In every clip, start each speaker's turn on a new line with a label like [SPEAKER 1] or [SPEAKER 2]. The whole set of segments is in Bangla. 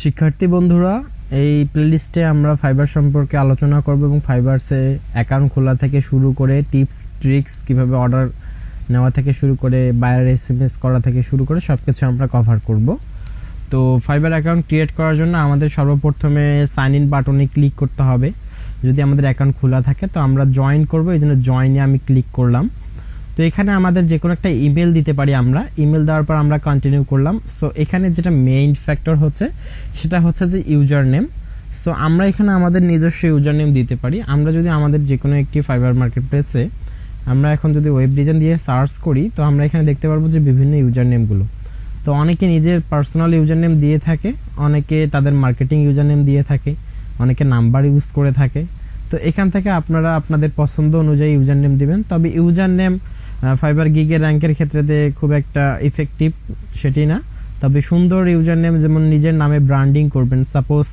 [SPEAKER 1] শিক্ষার্থী বন্ধুরা, এই প্লেলিস্টে আমরা ফাইবার সম্পর্কে আলোচনা করব এবং ফাইবারসে অ্যাকাউন্ট খোলা থেকে শুরু করে টিপস ট্রিক্স কিভাবে অর্ডার নেওয়া থেকে শুরু করে বায়ার এসএমএস করা থেকে শুরু করে সবকিছু আমরা কভার করব। তো ফাইবার অ্যাকাউন্ট ক্রিয়েট করার জন্য আমাদের সর্বপ্রথমে সাইন ইন বাটনে ক্লিক করতে হবে। যদি আমাদের অ্যাকাউন্ট খোলা থাকে তো আমরা জয়েন করব, এই জন্য জয়েনে আমি ক্লিক করলাম। তো এখানে আমাদের যে কোনো একটা ইমেল দিতে পারি, আমরা ইমেল দেওয়ার পর আমরা কন্টিনিউ করলাম। সো এখানে যেটা মেইন ফ্যাক্টর হচ্ছে সেটা হচ্ছে যে ইউজার নেম। সো আমরা এখানে আমাদের নিজস্ব ইউজার নেম দিতে পারি। আমরা যদি আমাদের যে কোনো একটি ফাইবার মার্কেট প্লেসে আমরা এখন যদি ওয়েব ডিজাইন দিয়ে সার্চ করি তো আমরা এখানে দেখতে পারবো যে বিভিন্ন ইউজার নেমগুলো। তো অনেকে নিজের পার্সোনাল ইউজার নেম দিয়ে থাকে, অনেকে তাদের মার্কেটিং ইউজার নেম দিয়ে থাকে, অনেকে নাম্বার ইউজ করে থাকে। তো এখান থেকে আপনারা আপনাদের পছন্দ অনুযায়ী ইউজার নেম দিবেন। তবে ইউজার নেম ফাইবার গিগের র্যাঙ্কের ক্ষেত্রে খুব একটা ইফেক্টিভ সেটি না। তবে সুন্দর ইউজার নেম, যেমন নিজের নামে ব্র্যান্ডিং করবেন। সাপোজ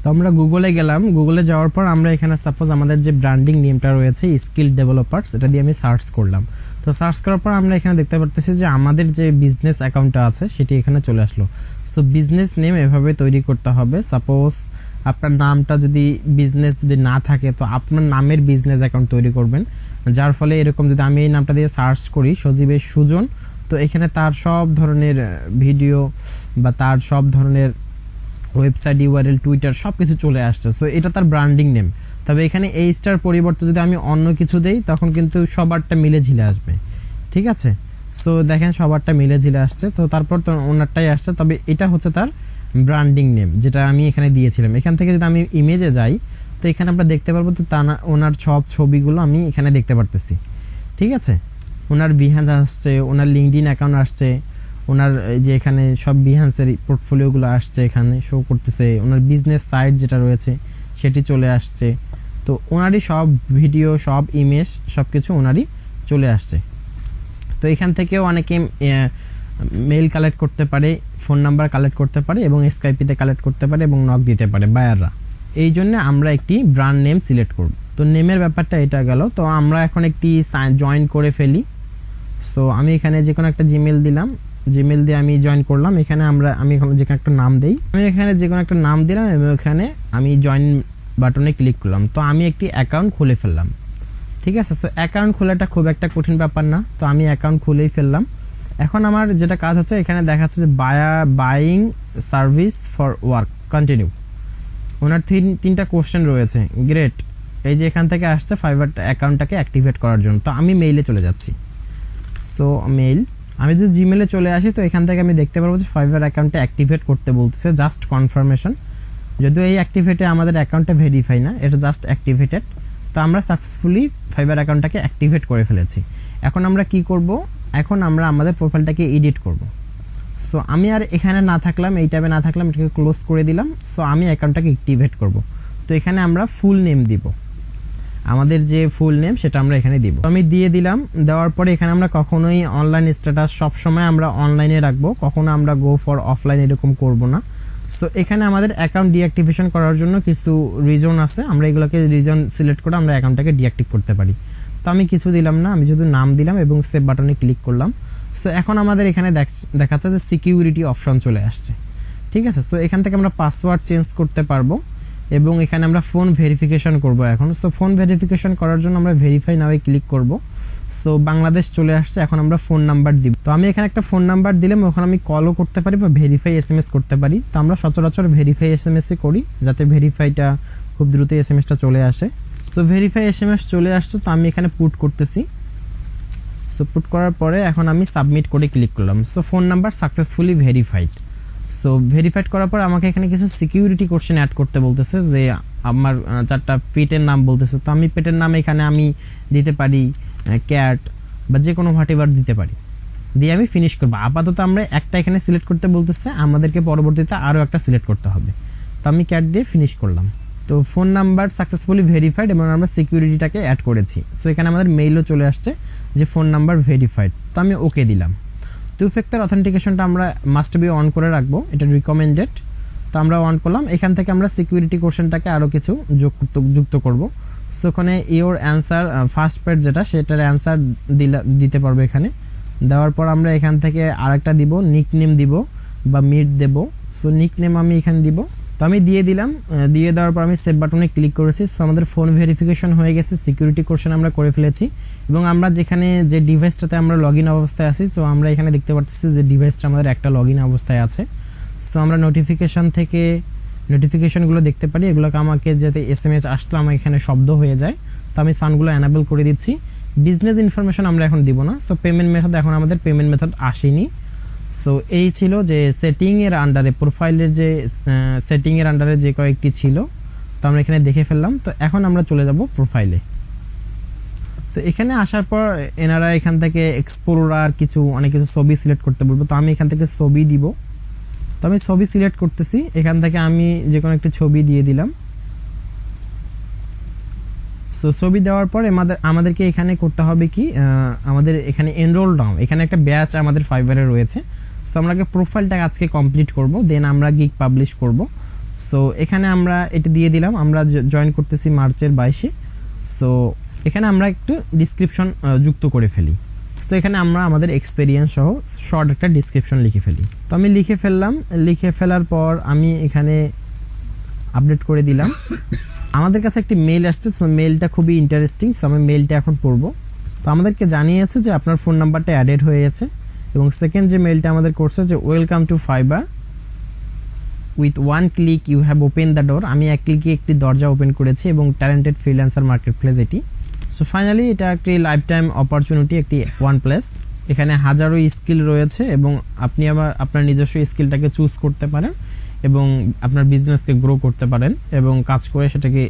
[SPEAKER 1] তো আমরা গুগলে গেলাম, গুগলে যাওয়ার পর আমরা এখানে সাপোজ আমাদের যে ব্র্যান্ডিং নেমটা রয়েছে স্কিল ডেভেলপার্স, এটা দিয়ে আমি সার্চ করলাম। তো সার্চ করার পর আমরা এখানে দেখতে পারতেছি যে আমাদের যে বিজনেস অ্যাকাউন্টটা আছে সেটি এখানে চলে আসলো। সো বিজনেস নেম এভাবে তৈরি করতে হবে। সাপোজ আপনার নামটা যদি বিজনেস যদি না থাকে তো আপনার নামের বিজনেস অ্যাকাউন্ট তৈরি করবেন, যার ফলে এরকম যদি আমি এই নামটা দিয়ে সার্চ করি সজীবের সুজন, তো এখানে তার সব ধরনের ভিডিও বা তার সব ধরনের ওয়েবসাইট ইউআরএল টুইটার সব কিছু চলে আসছে। সো এটা তার ব্র্যান্ডিং নেম। তবে এখানে এই স্টার পরিবর্তে যদি আমি অন্য কিছু দেই তখন কিন্তু সবারটা মিলে ঝিলে আসবে, ঠিক আছে। সো দেখেন সবারটা মিলে ঝিলে আসছে, তো তারপর তো ওনারটাই আসছে। তবে এটা হচ্ছে তার ব্র্যান্ডিং নেম যেটা আমি এখানে দিয়েছিলাম। এখান থেকে যদি আমি ইমেজে যাই তো এখানে আমরা দেখতে পারবো তো ওনার সব ছবিগুলো আমি এখানে দেখতে পারতেছি, ঠিক আছে। ওনার বিহান্স আসছে, ওনার লিঙ্কডইন অ্যাকাউন্ট আসছে, ওনার যে এখানে সব বিহান্সের পোর্টফোলিওগুলো আসছে, এখানে শো করতেছে। ওনার বিজনেস সাইট যেটা রয়েছে সেটি চলে আসছে। তো ওনারই সব ভিডিও, সব ইমেজ, সব কিছু ওনারই চলে আসছে। তো এখান থেকেও অনেকে মেইল কালেক্ট করতে পারে, ফোন নাম্বার কালেক্ট করতে পারে এবং স্কাইপিতে কালেক্ট করতে পারে এবং নক দিতে পারে বায়াররা। এই জন্য আমরা একটি ব্র্যান্ড নেম সিলেক্ট করব। তো নেমের ব্যাপারটা এটা গেল। তো আমরা এখন একটি জয়েন করে ফেলি। সো আমি এখানে যে কোনো একটা জিমেল দিলাম, জিমেল দিয়ে আমি জয়েন করলাম। এখানে আমি যে কোনো একটা নাম দেই, আমি এখানে যে কোনো একটা নাম দিলাম এবং এখানে আমি জয়েন বাটনে ক্লিক করলাম। তো আমি একটি অ্যাকাউন্ট খুলে ফেললাম, ঠিক আছে। সো অ্যাকাউন্ট খোলাটা খুব একটা কঠিন ব্যাপার না। তো আমি অ্যাকাউন্ট খুলেই ফেললাম। এখন আমার যেটা কাজ হচ্ছে এখানে দেখাচ্ছে যে buying service for work continue. ওনার তিনটা কোশ্চেন রয়েছে, গ্রেট। এই যে এখান থেকে আসছে ফাইবার অ্যাকাউন্টটাকে অ্যাক্টিভেট করার জন্য। তো আমি মেইলে চলে যাচ্ছি। সো মেইল, আমি যদি জিমেলে চলে আসি তো এখান থেকে আমি দেখতে পারবো যে ফাইবার অ্যাকাউন্টটা অ্যাক্টিভেট করতে বলতেছে, জাস্ট কনফার্মেশন। যদিও এই অ্যাক্টিভেটে আমাদের অ্যাকাউন্টটা ভেরিফাই না, এটা জাস্ট অ্যাক্টিভেটেড। তো আমরা সাকসেসফুলি ফাইবার অ্যাকাউন্টটাকে অ্যাক্টিভেট করে ফেলেছি। এখন আমরা কি করব, এখন আমরা আমাদের প্রোফাইলটাকে এডিট করব। সো আমি আর এখানে না থাকলাম, এই ট্যাবে না থাকলাম, এটাকে ক্লোজ করে দিলাম। সো আমি অ্যাকাউন্টটাকে অ্যাক্টিভেট করব। তো এখানে আমরা ফুল নেম দিব, আমাদের যে ফুল নেম সেটা আমরা এখানে দিব। আমি দিয়ে দিলাম। দেওয়ার পরে এখানে আমরা কখনোই অনলাইন স্ট্যাটাস সবসময় আমরা অনলাইনে রাখবো, কখনো আমরা গো ফর অফলাইন এরকম করব না। সো এখানে আমাদের অ্যাকাউন্ট ডিঅ্যাক্টিভেশন করার জন্য কিছু রিজন আছে, আমরা এগুলোকে রিজন সিলেক্ট করে আমরা অ্যাকাউন্টটাকে ডিঅ্যাক্টিভ করতে পারি। তো আমি কিছু দিলাম না, আমি শুধু নাম দিলাম এবং সেভ বাটনে ক্লিক করলাম। সো এখন আমাদের এখানে দেখাচ্ছে যে সিকিউরিটি অপশন চলে আসছে, ঠিক আছে। সো এখান থেকে আমরা পাসওয়ার্ড চেঞ্জ করতে পারবো এবং এখানে আমরা ফোন ভেরিফিকেশন করব এখন। সো ফোন ভেরিফিকেশন করার জন্য আমরা ভেরিফাই নাওয়ে ক্লিক করব। সো বাংলাদেশ চলে আসছে, এখন আমরা ফোন নাম্বার দিব। তো আমি এখানে একটা ফোন নাম্বার দিলাম, ওখানে আমি কলও করতে পারি বা ভেরিফাই এসএমএস করতে পারি। তো আমরা সচরাচর ভেরিফাই এসএমএসই করি, যাতে ভেরিফাইটা খুব দ্রুত এসএমএসটা চলে আসে। তো ভেরিফাই এসএমএস চলে আসছে, তো আমি এখানে পুট করতেছি। সো পুট করার পরে এখন আমি সাবমিট করে ক্লিক করলাম। So phone number successfully verified. So verified করার পর আমাকে এখানে কিছু সিকিউরিটি কোশ্চেন অ্যাড করতে বলতেছে, যে আমার 4টা পেটের নাম বলতেছে। তো আমি পেটের নাম এখানে আমি দিতে পারি ক্যাট বা যে কোনো হোয়াটএভার দিতে পারি, দিয়ে আমি ফিনিশ করবো। আপাতত আমরা একটা এখানে সিলেক্ট করতে বলতেছে, আমাদেরকে পরবর্তীতে আরও একটা সিলেক্ট করতে হবে। তো আমি ক্যাট দিয়ে ফিনিশ করলাম। তো ফোন নাম্বার সাকসেসফুলি ভেরিফাইড এবং আমরা সিকিউরিটিটাকে অ্যাড করেছি। সো এখানে আমাদের মেইলও চলে আসছে যে ফোন নাম্বার ভেরিফাইড। তো আমি ওকে দিলাম। টু ফ্যাক্টর অথেন্টিকেশনটা আমরা মাস্ট বি অন করে রাখবো, এটা রিকমেন্ডেড। তো আমরা অন করলাম। এখান থেকে আমরা সিকিউরিটি কোশ্চেনটাকে আরও কিছু যুক্ত করব। সো ওখানে ইওর অ্যান্সার ফার্স্ট পেজ যেটা, সেটার অ্যান্সার দিতে পারবো এখানে। দেওয়ার পর আমরা এখান থেকে আরেকটা দিব, নিকনেম দিব বা মিট দেব। সো নিকনেম আমি এখানে দিব। তো আমি দিয়ে দিলাম, দিয়ে দেওয়ার পর আমি সেভ বাটনে ক্লিক করেছি। সো আমাদের ফোন ভেরিফিকেশন হয়ে গেছে, সিকিউরিটি কোশ্চেন আমরা করে ফেলেছি এবং আমরা যেখানে যে ডিভাইসটাতে আমরা লগ ইন অবস্থায় আছি, সো আমরা এখানে দেখতে পাচ্ছি যে ডিভাইসটা আমাদের একটা লগ ইন অবস্থায় আছে। সো আমরা নোটিফিকেশন থেকে নোটিফিকেশনগুলো দেখতে পারি, এগুলোকে আমাকে যাতে SMS আসলে আমার এখানে শব্দ হয়ে যায়। তো আমি সাউন্ডগুলো অ্যানাবেল করে দিচ্ছি। বিজনেস ইনফরমেশন আমরা এখন দিব না। সো পেমেন্ট মেথড, এখন আমাদের পেমেন্ট মেথড আসেনি। সো এই ছিল যে সেটিংয়ের আন্ডারে, প্রোফাইলের যে সেটিংয়ের আন্ডারে যে কয়েকটি ছিল, তো আমরা এখানে দেখে ফেললাম। তো এখন আমরা চলে যাব প্রোফাইলে। তো এখানে আসার পর এনারা এখান থেকে এক্সপ্লোরার অনেক কিছু ছবি সিলেক্ট করতে বলবো। তো আমি এখান থেকে ছবি দিব। তো আমি ছবি সিলেক্ট করতেছি, এখান থেকে আমি যে কোনো একটি ছবি দিয়ে দিলাম। সো ছবি দেওয়ার পর আমাদেরকে এখানে করতে হবে কি, আমাদের এখানে এনরোল নাও, এখানে একটা ব্যাচ আমাদের ফাইবারে রয়েছে। সো আমরা প্রোফাইলটা আজকে কমপ্লিট করব, দেন আমরা গিগ পাবলিশ করব। সো এখানে আমরা এটা দিয়ে দিলাম, আমরা জয়েন করতেছি মার্চের 22-এ। সো এখানে আমরা একটু ডিসক্রিপশন যুক্ত করে ফেলি। সো এখানে আমরা আমাদের এক্সপেরিয়েন্স সহ শর্ট একটা ডিসক্রিপশন লিখে ফেলি। তো আমি লিখে ফেললাম, লিখে ফেলার পর আমি এখানে আপডেট করে দিলাম। আমাদের কাছে একটি মেইল আসছে, সো মেইলটা খুবই ইন্টারেস্টিং। সো আমি মেইলটা এখন পড়বো। তো আমাদেরকে জানিয়েছে যে আপনার ফোন নাম্বারটা অ্যাডেড হয়ে গেছে এবং সেকেন্ড যে মেইলটা আমাদের করছে যে welcome to Fiverr, with one click you have open the door. আমি এক ক্লিকে একটি দরজা ওপেন করেছি এবং ট্যালেন্টেড ফ্রিল্যান্সার মার্কেট প্লেস এটি। সো ফাইনালি এটা একটি লাইফ টাইম অপরচুনিটি, একটি ওয়ান প্লেস। এখানে হাজারো স্কিল রয়েছে এবং আপনি আবার আপনার নিজস্ব স্কিলটাকে চুজ করতে পারেন এবং আপনার বিজনেসকে গ্রো করতে পারেন এবং কাজ করে সেটাকে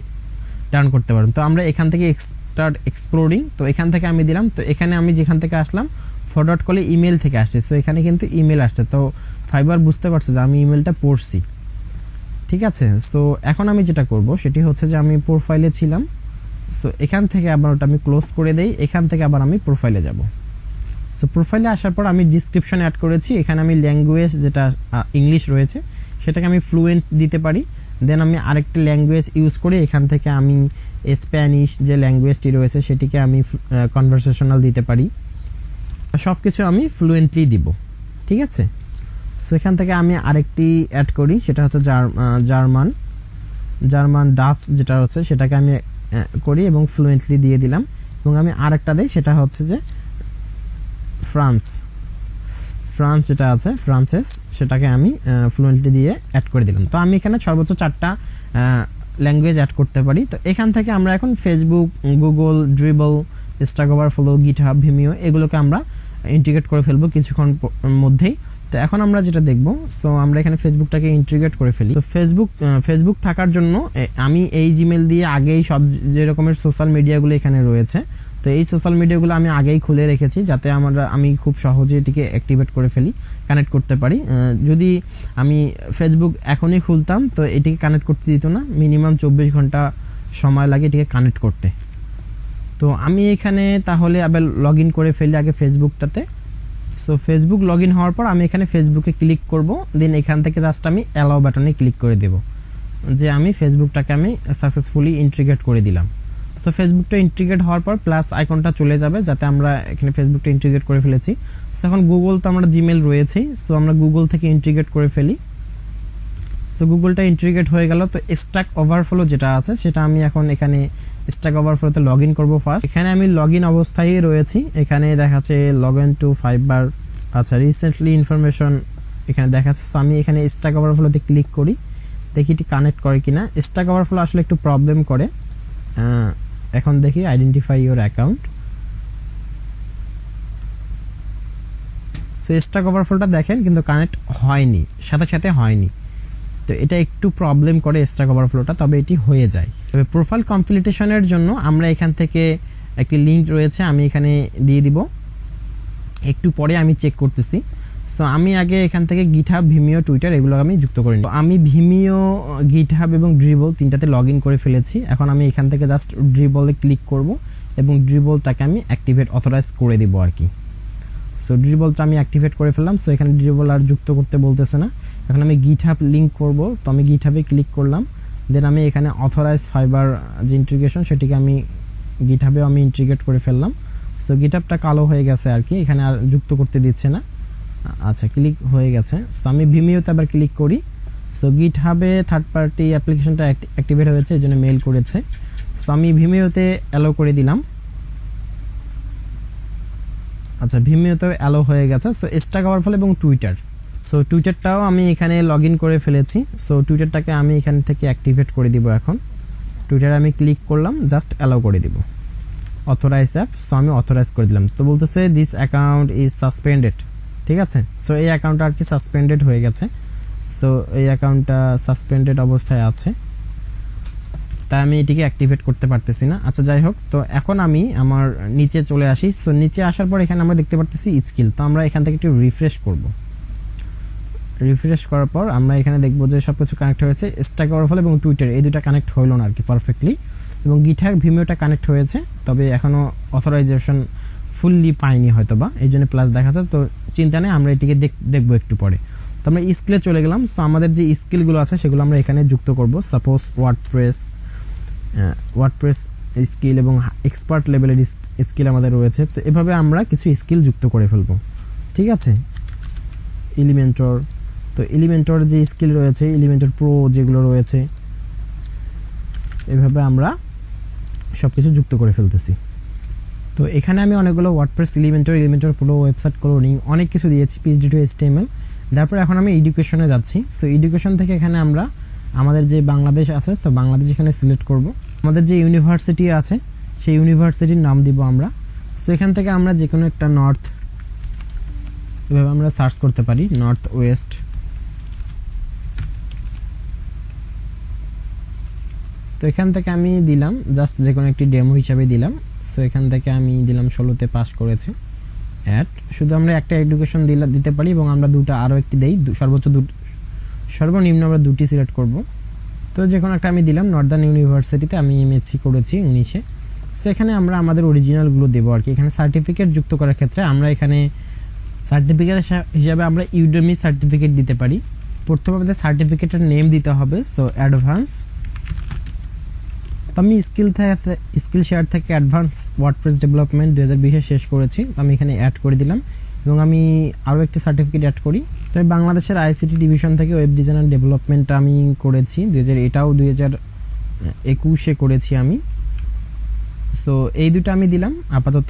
[SPEAKER 1] টার্ন করতে পারেন। তো আমরা এখান থেকে স্টার্ট এক্সপ্লোরিং, তো এখান থেকে আমি দিলাম। তো এখানে আমি যেখান থেকে আসলাম ফরওয়ার্ড কলে ইমেল থেকে আসছে। সো এখানে কিন্তু ইমেল আসছে, তো ফাইবার বুঝতে পারছে যে আমি ইমেলটা পড়ছি, ঠিক আছে। সো এখন আমি যেটা করব সেটি হচ্ছে যে আমি প্রোফাইলে ছিলাম। সো এখান থেকে আবার ওটা আমি ক্লোজ করে দেই, এখান থেকে আবার আমি প্রোফাইলে যাব। সো প্রোফাইলে আসার পর আমি ডিসক্রিপশন অ্যাড করেছি, এখানে আমি ল্যাঙ্গুয়েজ যেটা ইংলিশ রয়েছে সেটাকে আমি ফ্লুয়েন্ট দিতে পারি। দেন আমি আরেকটা ল্যাঙ্গুয়েজ ইউজ করি, এখান থেকে আমি স্প্যানিশ যে ল্যাঙ্গুয়েজটি রয়েছে সেটিকে আমি কনভারসেশনাল দিতে পারি। সব কিছু আমি ফ্লুয়েন্টলি দিব, ঠিক আছে। সো এখান থেকে আমি আরেকটি অ্যাড করি, সেটা হচ্ছে জার্মান ডাচ যেটা হচ্ছে সেটাকে আমি করি এবং ফ্লুয়েন্টলি দিয়ে দিলাম। এবং আমি আরেকটা দিই, সেটা হচ্ছে যে ফ্রান্স যেটা আছে ফ্রান্সেস, সেটাকে আমি ফ্লুয়েন্টলি দিয়ে অ্যাড করে দিলাম। তো আমি এখানে সর্বোচ্চ 4টা ল্যাঙ্গুয়েজ অ্যাড করতে পারি। তো এখান থেকে আমরা এখন Facebook, Google, dribble, stack overflow, GitHub, Vimeo এগুলোকে আমরা ইন্টিগ্রেট করে ফেলবো কিছুক্ষণ মধ্যেই। তো এখন আমরা যেটা দেখব, সো আমরা এখানে ফেসবুকটাকে ইন্টিগ্রেট করে ফেলি। তো ফেসবুক থাকার জন্য আমি এই জিমেল দিয়ে আগেই সব যে রকমের সোশ্যাল মিডিয়াগুলো এখানে রয়েছে, তো এই সোশ্যাল মিডিয়াগুলো আমি আগেই খুলে রেখেছি যাতে আমি খুব সহজে এটিকে অ্যাক্টিভেট করে ফেলি, কানেক্ট করতে পারি। যদি আমি ফেসবুক এখনই খুলতাম তো এটিকে কানেক্ট করতে দিত না, মিনিমাম 24 ঘন্টা সময় লাগে এটিকে কানেক্ট করতে। তো আমি এখানে তাহলে আবার লগ ইন করে ফেলি আগে ফেসবুকটাতে। সো ফেসবুক লগ ইন হওয়ার পর আমি এখানে ফেসবুকে ক্লিক করব, দেন এখান থেকে জাস্ট আমি অ্যালাউ বাটনে ক্লিক করে দেব যে আমি ফেসবুকটাকে আমি সাকসেসফুলি ইন্টিগ্রেট করে দিলাম। সো ফেসবুকটা ইন্টিগ্রেট হওয়ার পর প্লাস আইকনটা চলে যাবে যাতে আমরা এখানে ফেসবুকটা ইন্টিগ্রেট করে ফেলেছি। সো এখন গুগল তো আমরা জিমেল রয়েছেই, সো আমরা গুগল থেকে ইন্টিগ্রেট করে ফেলি। সো গুগলটা ইন্টিগ্রেট হয়ে গেল। তো স্ট্যাক ওভারফ্লো যেটা আছে সেটা আমি এখন এখানে স্ট্যাক ওভারফ্লোতে লগ ইন করবো ফার্স্ট। এখানে আমি লগ ইন অবস্থায় রয়েছি, এখানে দেখাচ্ছে লগ ইন টু ফাইবার, আচ্ছা রিসেন্টলি ইনফরমেশন এখানে দেখাচ্ছে। সো আমি এখানে স্ট্যাক ওভারফ্লোতে ক্লিক করি, দেখি এটি কানেক্ট করে কিনা। স্ট্যাক ওভারফ্লো আসলে একটু প্রবলেম করে, এখন দেখি identify your account. So stack ওভারফ্লোটা দেখেন কিন্তু কানেক্ট হয়নি, সাথে হয়নি। তো এটা একটু প্রবলেম করে স্ট্যাক ওভারফ্লোটা, তবে এটি হয়ে যায়। তবে প্রোফাইল কমপ্লিটেশনের জন্য আমরা এখান থেকে একটি লিঙ্ক রয়েছে, আমি এখানে দিয়ে দিব, একটু পরে আমি চেক করতেছি। সো আমি আগে এখান থেকে গিটহাব, ভিমিও, টুইটার এগুলো আমি যুক্ত করে নিই। আমি ভিমিও, গিটহাব এবং ড্রিবল তিনটাতে লগ ইন করে ফেলেছি। এখন আমি এখান থেকে জাস্ট ড্রিবলে ক্লিক করব এবং ড্রিবলটাকে আমি অ্যাক্টিভেট অথরাইজ করে দিব আর কি। সো ড্রিবলটা আমি অ্যাক্টিভেট করে ফেললাম। সো এখানে ড্রিবল আর যুক্ত করতে বলতেছে না। এখন আমি গিটহাব লিঙ্ক করব, তো আমি গিটহাবে ক্লিক করলাম, দেন আমি এখানে অথরাইজ ফাইবার যে ইন্টিগ্রেশন সেটিকে আমি গিটহাবে আমি ইন্টিগ্রেট করে ফেললাম। সো গিটহাবটা কালো হয়ে গেছে আর কি, এখানে আর যুক্ত করতে দিচ্ছে না। আচ্ছা ক্লিক হয়ে গেছে। সো আমি ভিমিওতে আবার ক্লিক করি, সো গিটহাবে থার্ড পার্টি অ্যাপ্লিকেশনটা অ্যাক্টিভেট হয়েছে, এই জন্য মেল করেছে। সো আমি ভিমিওতে অ্যালো করে দিলাম। আচ্ছা, ভিমিওতে অ্যালো হয়ে গেছে। সো স্ট্যাক ওভারফ্লো এবং টুইটার, সো টুইটারটাও আমি এখানে লগ ইন করে ফেলেছি। সো টুইটারটাকে আমি এখান থেকে অ্যাক্টিভেট করে দিব। এখন টুইটারে আমি ক্লিক করলাম, জাস্ট অ্যালাউ করে দিব, অথরাইজ অ্যাপ। সো আমি অথরাইজ করে দিলাম। তো বলতেছে দিস অ্যাকাউন্ট ইজ সাসপেন্ডেড, ঠিক আছে। সো এই অ্যাকাউন্টটা আর কি সাসপেন্ডেড হয়ে গেছে। সো এই অ্যাকাউন্টটা সাসপেন্ডেড অবস্থায় আছে, তাই আমি এটিকে অ্যাক্টিভেট করতে পারতেছি না। আচ্ছা, যাই হোক, তো এখন আমি আমার নিচে চলে আসি। সো নিচে আসার পর এখানে আমরা দেখতে পারতেছি স্কিল। তো আমরা এখান থেকে একটু রিফ্রেশ করব। রিফ্রেশ করার পর আমরা এখানে দেখব যে সব কিছু কানেক্ট হয়েছে। স্ট্যাক ওভারফ্লো এবং টুইটার এই দুটো কানেক্ট হলো না আর কি পারফেক্টলি, এবং গিটহাব ভিমিওটা কানেক্ট হয়েছে, তবে এখনও অথরাইজেশন ফুললি পাইনি হয়তো বা, এই জন্য প্লাস দেখাচ্ছে। তো চিন্তা নেই, আমরা এটিকে দেখবো একটু পরে। তো আমরা স্কিলে চলে গেলাম। সো আমাদের যে স্কিলগুলো আছে সেগুলো আমরা এখানে যুক্ত করব। সাপোজ ওয়ার্ডপ্রেস স্কিল এবং এক্সপার্ট লেভেলের স্কিল আমাদের রয়েছে। তো এভাবে আমরা কিছু স্কিল যুক্ত করে ফেলবো, ঠিক আছে। এলিমেন্টর, তো এলিমেন্টর যে স্কিল রয়েছে, এলিমেন্টর প্রো যেগুলো রয়েছে, এভাবে আমরা সব কিছু যুক্ত করে ফেলতেছি। তো এখানে আমি অনেকগুলো WordPress, Elementor pro, website cloning অনেক কিছু দিয়েছি, PHP টু HTML। তারপর এখন আমি এডুকেশনে যাচ্ছি। সো এডুকেশন থেকে এখানে আমরা আমাদের যে বাংলাদেশ আছে, তো বাংলাদেশ এখানে সিলেক্ট করব। আমাদের যে ইউনিভার্সিটি আছে সেই ইউনিভার্সিটির নাম দিব আমরা। সো এখান থেকে আমরা যে কোনো একটা নর্থ, এভাবে আমরা সার্চ করতে পারি, নর্থ ওয়েস্ট। তো এখান থেকে আমি দিলাম জাস্ট যে কোনো একটি ডেমো হিসাবে দিলাম। সো এখান থেকে আমি দিলাম 16তে পাস করেছে, অ্যাড। শুধু আমরা একটা এডুকেশন দিতে পারি, এবং আমরা দুটো আরও একটি দেই, সর্বনিম্ন আমরা দুটি সিলেক্ট করব। তো যে কোনো একটা আমি দিলাম। নর্দার্ন ইউনিভার্সিটিতে আমি MSc করেছি 19-এ। সো এখানে আমরা আমাদের অরিজিনালগুলো দেবো আর কি। এখানে সার্টিফিকেট যুক্ত করার ক্ষেত্রে আমরা এখানে সার্টিফিকেট হিসাবে আমরা ইউডেমি সার্টিফিকেট দিতে পারি। প্রথমে আমাদের সার্টিফিকেটের নেম দিতে হবে। সো অ্যাডভান্স, তো আমি স্কিল শেয়ার থেকে অ্যাডভান্স ওয়ার্ডপ্রেস ডেভেলপমেন্ট 2020-এ শেষ করেছি। তো আমি এখানে অ্যাড করে দিলাম, এবং আমি আরও একটি সার্টিফিকেট অ্যাড করি। তো বাংলাদেশের ICT ডিভিশন থেকে ওয়েব ডিজাইন অ্যান্ড ডেভেলপমেন্টটা আমি করেছি এটাও 2021-এ করেছি আমি। সো এই দুটো আমি দিলাম আপাতত।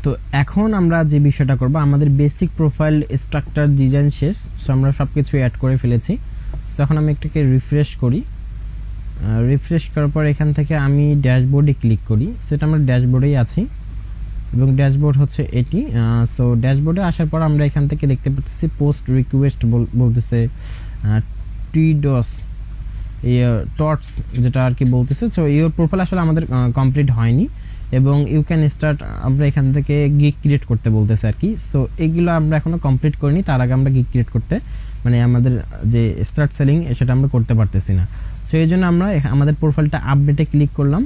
[SPEAKER 1] তো এখন আমরা যে বিষয়টা করব, আমাদের বেসিক প্রোফাইল স্ট্রাকচার ডিজাইন শেষ। সো আমরা সব কিছু অ্যাড করে ফেলেছি। সো এখন আমি একটাকে রিফ্রেশ করি। রিফ্রেশ করার পর এখান থেকে আমি ড্যাশবোর্ডে ক্লিক করি। সেটা আমরা ড্যাশবোর্ডেই আছি, এবং ড্যাশবোর্ড হচ্ছে এটি। সো ড্যাশবোর্ডে আসার পর আমরা এখান থেকে দেখতে পাচ্ছি পোস্ট রিকোয়েস্ট বলতেছে, টিডস টটস যেটা আর কি বলতেছে। সো ইউর প্রোফাইল আসলে আমাদের কমপ্লিট হয়নি, এবং ইউ ক্যান স্টার্ট, আমরা এখান থেকে গিগ ক্রিয়েট করতে বলতেছে আর কি। সো এগুলো আমরা এখনো কমপ্লিট করিনি, তার আগে আমরা গিগ ক্রিয়েট করতে, মানে আমাদের যে স্টার্ট সেলিং সেটা আমরা করতে পারতেছি না। সো এই জন্য আমরা আমাদের প্রোফাইলটা আপডেটে ক্লিক করলাম।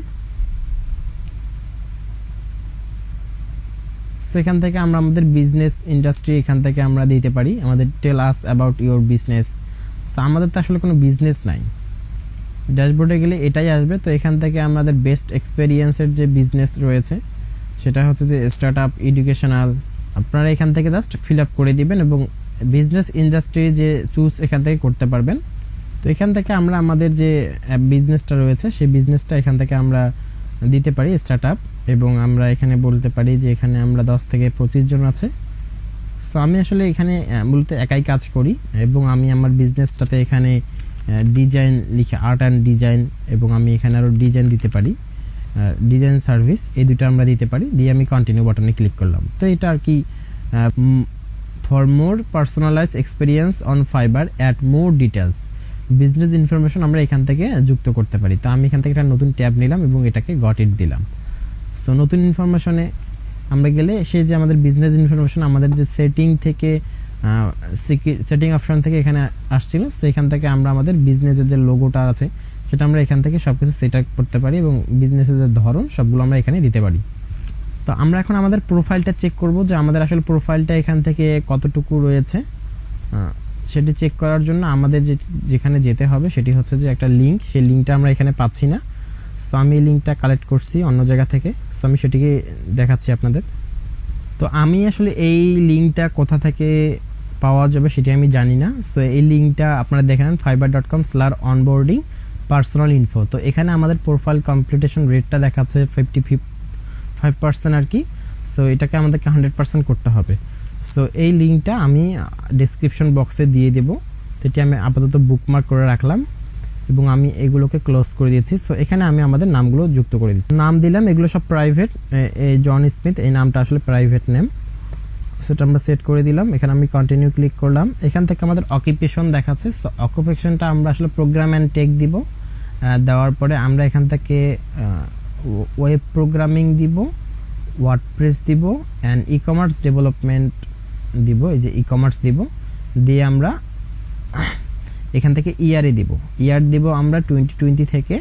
[SPEAKER 1] সেখান থেকে আমরা আমাদের বিজনেস ইন্ডাস্ট্রি এখান থেকে আমরা দিতে পারি, আমাদের tell us about your business. So আমাদের তো আসলে কোনো বিজনেস নাই, ড্যাশবোর্ডে গেলে এটাই আসবে। তো এখান থেকে আমাদের বেস্ট এক্সপেরিয়েন্সের যে বিজনেস রয়েছে সেটা হচ্ছে যে স্টার্ট আপ, এডুকেশনাল, আপনারা এখান থেকে জাস্ট ফিল আপ করে দিবেন, এবং বিজনেস ইন্ডাস্ট্রি যে চুজ এখান থেকে করতে পারবেন। তো এখান থেকে আমরা আমাদের যে বিজনেসটা রয়েছে সেই বিজনেসটা এখান থেকে আমরা দিতে পারি স্টার্ট আপ, এবং আমরা এখানে বলতে পারি যে এখানে আমরা 10 থেকে 25 জন আছে। সো আমি আসলে এখানে মূলত একাই কাজ করি, এবং আমি আমার বিজনেসটাতে এখানে ডিজাইন লিখে আর্ট অ্যান্ড ডিজাইন, এবং আমি এখানে আরও ডিজাইন দিতে পারি, ডিজাইন সার্ভিস, এই দুটো আমরা দিতে পারি। দিয়ে আমি কন্টিনিউ বাটনে ক্লিক করলাম। তো এটা আর কি, for more personalize experience on fibre at more details, business information আমরা এখান থেকে যুক্ত করতে পারি। তো আমি এখান থেকে একটা নতুন ট্যাব নিলাম এবং এটাকে গট ইট দিলাম। সো নতুন ইনফরমেশনে আমরা গেলে সেই যে আমাদের বিজনেস ইনফরমেশন আমাদের যে সেটিং থেকে সেটিং অপশন থেকে এখানে আসছিল, সেখান থেকে আমরা আমাদের বিজনেসের যে লোগোটা আছে সেটা আমরা এখান থেকে সব কিছু সেট আপ করতে পারি, এবং বিজনেসের যে ধরন সবগুলো আমরা এখানে দিতে পারি। তো আমরা এখন আমাদের প্রোফাইলটা চেক করব যে আমাদের আসলে প্রোফাইলটা এখান থেকে কতটুকু রয়েছে। সেটি চেক করার জন্য আমাদের যেখানে যেতে হবে সেটি হচ্ছে যে একটা লিঙ্ক, সেই লিঙ্কটা আমরা এখানে পাচ্ছি না। সো আমি এই লিঙ্কটা কালেক্ট করছি অন্য জায়গা থেকে, সো আমি সেটিকে দেখাচ্ছি আপনাদের। তো আমি আসলে এই লিঙ্কটা কোথা থেকে পাওয়া যাবে সেটি আমি জানি না। সো এই লিঙ্কটা আপনারা দেখে নেন fiverr.com/onboarding পার্সোনাল ইনফো। তো এখানে আমাদের প্রোফাইল কমপ্লিটেশন রেটটা দেখাচ্ছে 55% আর কি। সো এটাকে আমাদেরকে 100% করতে হবে। সো এই লিঙ্কটা আমি ডেসক্রিপশন বক্সে দিয়ে দেব। তো এটি আমি আপাতত বুকমার্ক করে রাখলাম এবং আমি এগুলোকে ক্লোজ করে দিয়েছি। সো এখানে আমি আমাদের নামগুলো যুক্ত করে দিচ্ছি, নাম দিলাম, এগুলো সব প্রাইভেট। জন স্মিথ এই নামটা আসলে প্রাইভেট নেম, সেটা আমরা সেট করে দিলাম। এখানে আমি কন্টিনিউ ক্লিক করলাম। এখান থেকে আমাদের অকুপেশন দেখাচ্ছে। সো অকুপেশনটা আমরা আসলে প্রোগ্রাম অ্যান্ড টেক দিব। দেওয়ার পরে আমরা এখান থেকে ওয়েব প্রোগ্রামিং দিব, ওয়ার্ডপ্রেস দিব অ্যান্ড ই কমার্স ডেভেলপমেন্ট দিব। এই যে ই কমার্স দিব, দিয়ে আমরা এখান থেকে ইয়ারে দিব। ইয়ার দিব আমরা 2020 থেকে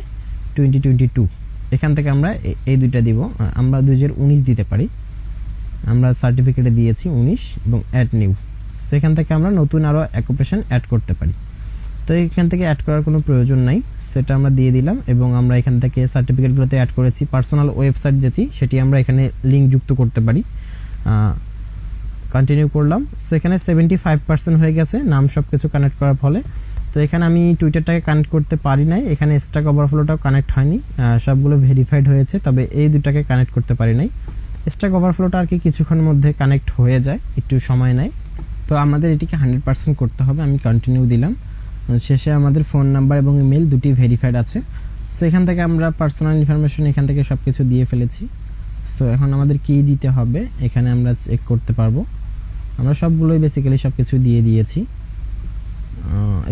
[SPEAKER 1] 2022। এখান থেকে আমরা এই দুইটা দিব। আমরা 2019 দিতে পারি, আমরা সার্টিফিকেটে দিয়েছি 19 এবং অ্যাড নিউ। সেখান থেকে আমরা নতুন আরও অকুপেশন অ্যাড করতে পারি। তো এখান থেকে অ্যাড করার কোনো প্রয়োজন নাই, সেটা আমরা দিয়ে দিলাম। এবং আমরা এখান থেকে সার্টিফিকেটগুলোতে অ্যাড করেছি। পার্সোনাল ওয়েবসাইট যেটি সেটি আমরা এখানে লিঙ্ক যুক্ত করতে পারি। কন্টিনিউ করলাম। সো এখানে 75% হয়ে গেছে নাম সব কিছু কানেক্ট করার ফলে। তো এখানে আমি টুইটারটাকে কানেক্ট করতে পারি নাই, এখানে স্ট্যাক ওভারফ্লোটাও কানেক্ট হয়নি, সবগুলো ভেরিফাইড হয়েছে, তবে এই দুটাকে কানেক্ট করতে পারি নাই। স্ট্যাক ওভারফ্লোটা আর কি কিছুক্ষণের মধ্যে কানেক্ট হয়ে যায়, একটু সময় নেয়। তো আমাদের এটিকে 100% করতে হবে। আমি কন্টিনিউ দিলাম। শেষে আমাদের ফোন নাম্বার এবং ইমেল দুটি ভেরিফাইড আছে। সো এখান থেকে আমরা পার্সোনাল ইনফরমেশন এখান থেকে সব কিছু দিয়ে ফেলেছি। সো এখন আমাদের কি দিতে হবে এখানে আমরা চেক করতে পারবো। আমরা সবগুলোই বেসিক্যালি সব কিছু দিয়ে দিয়েছি।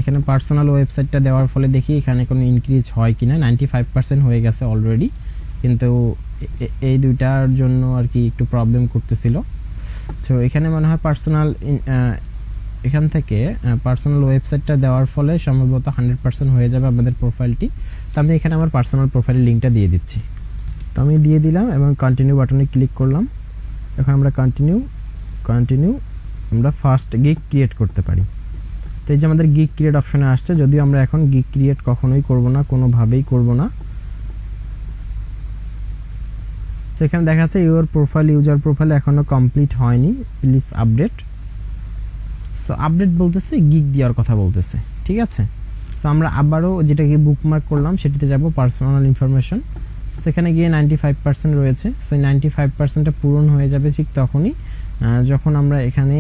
[SPEAKER 1] এখানে পার্সোনাল ওয়েবসাইটটা দেওয়ার ফলে দেখি এখানে কোনো ইনক্রিজ হয় কিনা। 95% হয়ে গেছে অলরেডি, কিন্তু এই দুইটার জন্য আর কি একটু প্রবলেম করতেছিল। সো এখানে মনে হয় পার্সোনাল এখান থেকে পার্সোনাল ওয়েবসাইটটা দেওয়ার ফলে সম্ভবত 100% হয়ে যাবে আমাদের প্রোফাইলটি। তো আমি এখানে আমার পার্সোনাল প্রোফাইলের লিঙ্কটা দিয়ে দিচ্ছি। তো আমি দিয়ে দিলাম এবং কন্টিনিউ বাটনে ক্লিক করলাম। এখন আমরা কন্টিনিউ আমরা ফার্স্ট গিগ ক্রিয়েট করতে পারি। তো এই যে আমাদের গিগ ক্রিয়েট অপশনে আসছে, যদিও আমরা এখন গিগ ক্রিয়েট কখনোই করব না, কোনোভাবেই করব না। সেখানে দেখা যাচ্ছে ইউর প্রোফাইল ইউজার প্রোফাইল এখনও কমপ্লিট হয়নি, প্লিজ আপডেট। সো আপডেট বলতেছে, গিগ দেওয়ার কথা বলতেছে, ঠিক আছে। সো আমরা আবারও যেটাকে বুকমার্ক করলাম সেটিতে যাব, পার্সোনাল ইনফরমেশন। সেখানে গিয়ে 95% রয়েছে। সো 95%টা পূরণ হয়ে যাবে ঠিক তখনই যখন আমরা এখানে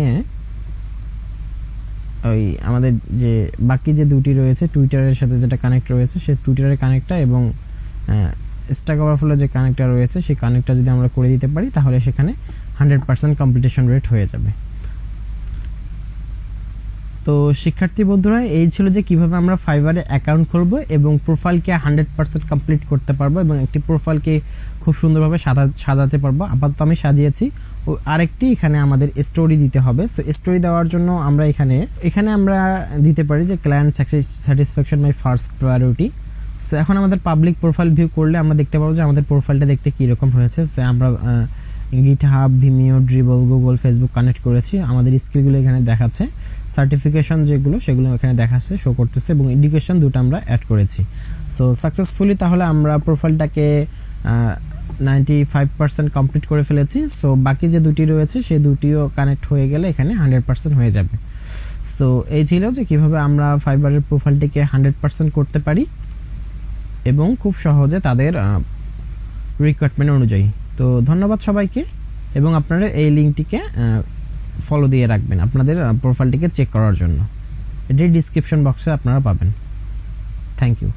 [SPEAKER 1] ওই আমাদের যে বাকি যে দুটি রয়েছে টুইটারের সাথে যেটা কানেক্ট রয়েছে সেই টুইটারের কানেক্টটা এবং স্ট্যাক ওভারফ্লো যে কানেক্টটা রয়েছে সেই কানেক্টটা যদি আমরা করে দিতে পারি তাহলে সেখানে 100% কমপ্লিটেশন রেট হয়ে যাবে। তো শিক্ষার্থী বন্ধুরা, এই ছিল যে কিভাবে আমরা ফাইবারে অ্যাকাউন্ট খুলব এবং প্রোফাইলকে 100% কমপ্লিট করতে পারবো এবং একটি প্রোফাইলকে খুব সুন্দরভাবে সাজাতে পারবো। আপাতত আমি সাজিয়েছি। ও আরেকটি এখানে আমাদের স্টোরি দিতে হবে। সো স্টোরি দেওয়ার জন্য আমরা এখানে আমরা দিতে পারি যে client satisfaction my first priority. So এখন আমাদের পাবলিক প্রোফাইল ভিউ করলে আমরা দেখতে পাবো যে আমাদের প্রোফাইলটা দেখতে কীরকম হয়েছে। সো আমরা GitHub, Vimeo, dribble, Google, Facebook connect করেছি। আমাদের স্কিলগুলো এখানে দেখাচ্ছে, সার্টিফিকেশন যেগুলো সেগুলো এখানে দেখাচ্ছে, শো করতেছে এবং এডুকেশন দুটো আমরা অ্যাড করেছি। সো সাকসেসফুলি তাহলে আমরা প্রোফাইলটাকে 95% কমপ্লিট করে ফেলেছি। সো বাকি যে দুটি রয়েছে সেই দুটিও কানেক্ট হয়ে গেলে এখানে 100% হয়ে যাবে। সো এই ছিল যে কিভাবে আমরা ফাইবারের প্রোফাইলটিকে 100% করতে পারি এবং খুব সহজে তাদের রিকোয়ারমেন্ট অনুযায়ী। তো ধন্যবাদ সবাইকে এবং আপনারা এই লিঙ্কটিকে ফলো দিয়ে রাখবেন আপনাদের প্রোফাইলটিকে চেক করার জন্য। এটি ডিসক্রিপশন বক্সে আপনারা পাবেন। Thank you.